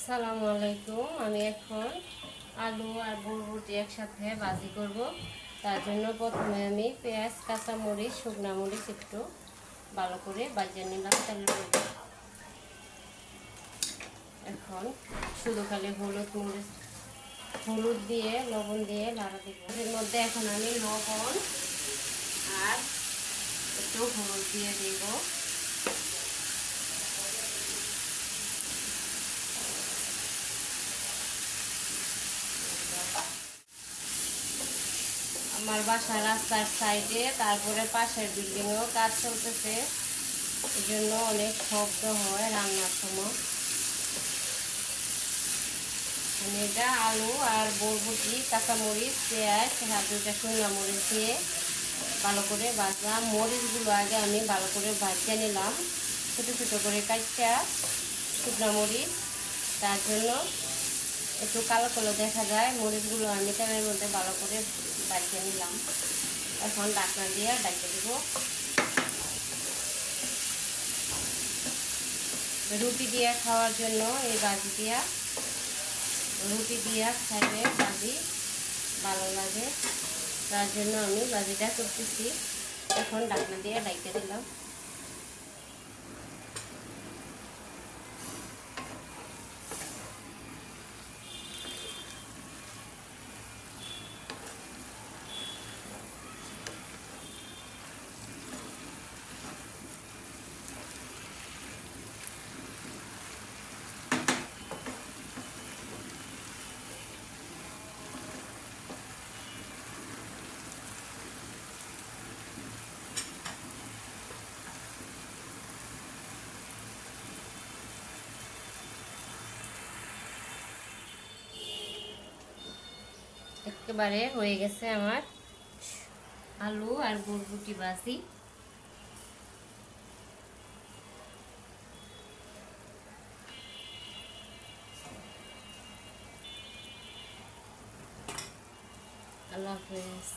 আসসালামু আলাইকুম। আমি এখন আলু আর বরবটি একসাথে ভাজি করব। তার জন্য প্রথমে আমি পেঁয়াজ, কাঁচামরিচ, শুকনা মরিচ একটু ভালো করে ভাজিয়ে নিলাম তেলের মধ্যে। এখন শুধু খালি হলুদ দিয়ে লবণ দিয়ে নাড়া দিব। এর মধ্যে এখন আমি লবণ আর একটু হলুদ দিয়ে দিব। আমার বাসার রাস্তার সাইডে, তারপরে পাশের বিল্ডিংয়েও কাজ চলতেছে, এই জন্য অনেক শব্দ হয় রান্নার সময়। আমি এটা আলু আর বরবটি, কাঁচামরিচ, পেঁয়াজ আর দুইটা শুকনো মরিচ দিয়ে ভালো করে ভাজলাম। মরিচগুলো আগে আমি ভালো করে ভাজিয়ে নিলাম, ছোটো ছোটো করে কাটটা শুকনো মরিচ, তার জন্য একটু কালো কালো দেখা যায়। মরিচগুলো আমি তেলের মধ্যে ভালো করে ভাজিয়ে নিলাম। এখন ঢাকনা দিয়ে ঢেকে দেব। রুটি দিয়ে খাওয়ার জন্য এই ভাজি দিয়া, রুটি দিয়া খাইলে ভাজি ভালো লাগে, তার জন্য আমি ভাজিটা করতেছি। এখন ঢাকনা দিয়ে ঢেকে দিলাম। একেবারে হয়ে গেছে আমার আলু আর বরবটি ভাজি। আল্লাহ হাফেজ।